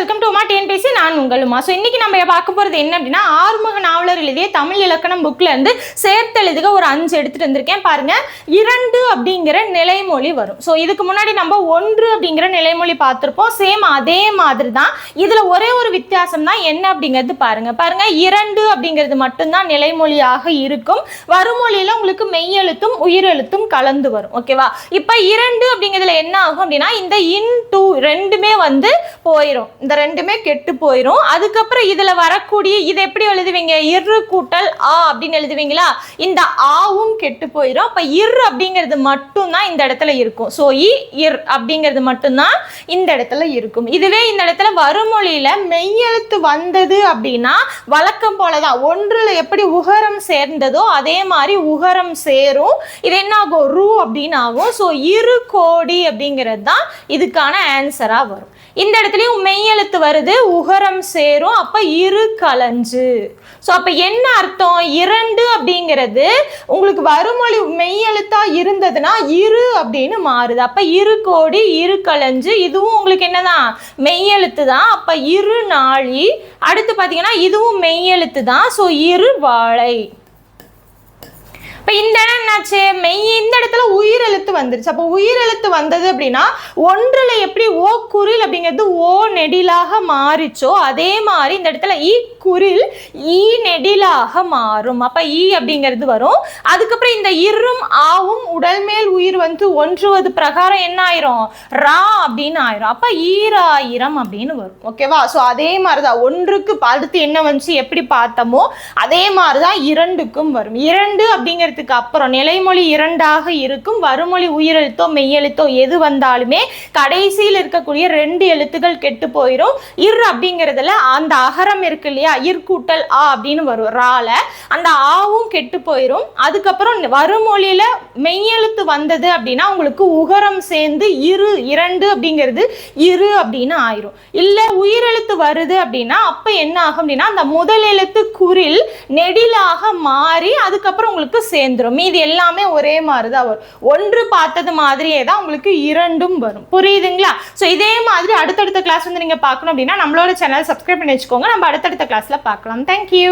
Welcome to TNPSC. நான் உங்களுமா. So இன்னைக்கு நம்ம பார்க்க போகிறது என்ன அப்படின்னா, ஆறுமுக நாவலர் எழுதிய தமிழ் இலக்கணம் புக்ல இருந்து சேர்த்தெழுதுக ஒரு 5 எடுத்துட்டு வந்திருக்கேன் பாருங்க. 2 அப்படிங்கிற நிலைமொழி வரும். ஸோ இதுக்கு முன்னாடி நம்ம 1 அப்படிங்கிற நிலைமொழி பார்த்துருப்போம். சேம் அதே மாதிரி தான். இதுல ஒரே ஒரு வித்தியாசம் தான் என்ன அப்படிங்கிறது பாருங்க. 2 அப்படிங்கிறது மட்டும்தான் நிலைமொழியாக இருக்கும். வருமொழியில உங்களுக்கு மெய்யெழுத்தும் உயிரெழுத்தும் கலந்து வரும். ஓகேவா? இப்ப 2 அப்படிங்கிறதுல என்ன ஆகும் அப்படின்னா, இந்த இன்டு ரெண்டுமே வந்து போயிடும். இந்த ரெண்டுமே கெட்டு போயிடும். அதுக்கப்புறம் இதுல வரக்கூடிய இது எப்படி எழுதுவீங்க? இரு கூட்டல் ஆ அப்படின்னு எழுதுவீங்களா? இந்த ஆவும் கெட்டு போயிடும். அப்ப இர் அப்படிங்கிறது மட்டும்தான் இந்த இடத்துல இருக்கும். ஸோ இர் அப்படிங்கிறது மட்டும்தான் இந்த இடத்துல இருக்கும். இதுவே இந்த இடத்துல வருமொழியில மெய்யெழுத்து வந்தது அப்படின்னா வழக்கம் போலதான். ஒன்றுல எப்படி உகரம் சேர்ந்ததோ அதே மாதிரி உகரம் சேரும். இது என்ன ஆகும்? ரூ அப்படின்னு ஆகும். ஸோ இரு கோடி அப்படிங்கிறது தான் இதுக்கான ஆன்சரா வரும். இந்த இடத்துலயும் மெய்யெழுத்து வருது, உகரம் சேரும். அப்ப இரு களஞ்சு. ஸோ அப்ப என்ன அர்த்தம்? 2 அப்படிங்கிறது உங்களுக்கு வருமொழி மெய்யெழுத்தா இருந்ததுன்னா இரு அப்படின்னு மாறுது. அப்ப இரு கோடி, இரு களஞ்சு. இதுவும் உங்களுக்கு என்னதான்? மெய்யெழுத்து தான். அப்ப இரு நாழி. அடுத்து பாத்தீங்கன்னா இதுவும் மெய்யெழுத்து தான். ஸோ இரு வாழை. இப்போ இந்த இடம் என்னாச்சு? இந்த இடத்துல உயிரெழுத்து வந்துருச்சு. அப்போ உயிரெழுத்து வந்தது அப்படின்னா ஒன்றுல எப்படி ஓ குரில் அப்படிங்கிறது ஓ நெடிலாக மாறிச்சோ அதே மாதிரி இந்த இடத்துல ஈ குரில் ஈ நெடிலாக மாறும். அப்ப ஈ அப்படிங்கிறது வரும். அதுக்கப்புறம் இந்த இரும் ஆவும் உடல் மேல் உயிர் வந்து ஒன்றுவது பிரகாரம் என்ன ஆயிரும்? ரா அப்படின்னு ஆயிரும். அப்ப ஈராயிரம் அப்படின்னு வரும். ஓகேவா? ஸோ அதே மாதிரிதான் ஒன்றுக்கு அடுத்து என்ன வந்துச்சு எப்படி பார்த்தோமோ அதே மாதிரிதான் 2க்கும் வரும். 2 அப்படிங்கிறது அப்புறம் நிலைமொழி 2ஆக இருக்கும். வருமொழி உயிரெழுத்தோ மெய்யெழுத்தோ எது வந்தாலுமே கடைசியில் இருக்கக்கூடிய 2 எழுத்துக்கள் கெட்டு போயிடும். இர் அப்படிங்கிறதுல அந்த அகரம் இருக்கு இல்லையா? இர் கூட்டல் ஆ அப்படின்னு வரும். ரால அந்த ஆவும் கெட்டு போயிடும். அதுக்கப்புறம் வருமொழியில மெய்யெழுத்து வந்தது அப்படின்னா உங்களுக்கு உகரம் சேர்ந்து 2 அப்படிங்கிறது இரு அப்படின்னு ஆயிரும். இல்ல உயிரெழுத்து வருது அப்படின்னா அப்ப என்ன ஆகும் அப்படின்னா அந்த முதல் எழுத்து குரில் நெடிலாக மாறி அதுக்கப்புறம் உங்களுக்கு சேர்ந்துரும். மீது எல்லாமே ஒரே மாதிரி தான் வரும். ஒன்று பார்த்தது மாதிரியே தான் உங்களுக்கு 2ம் வரும். புரியுதுங்களா? ஸோ இதே மாதிரி அடுத்தடுத்த கிளாஸ் வந்து நீங்க பார்க்கணும் அப்படின்னா நம்மளோட சேனல் சப்ஸ்கிரைப் பண்ணி வச்சுக்கோங்க. நம்ம அடுத்தடுத்த கிளாஸ்ல பார்க்கலாம். தேங்க்யூ.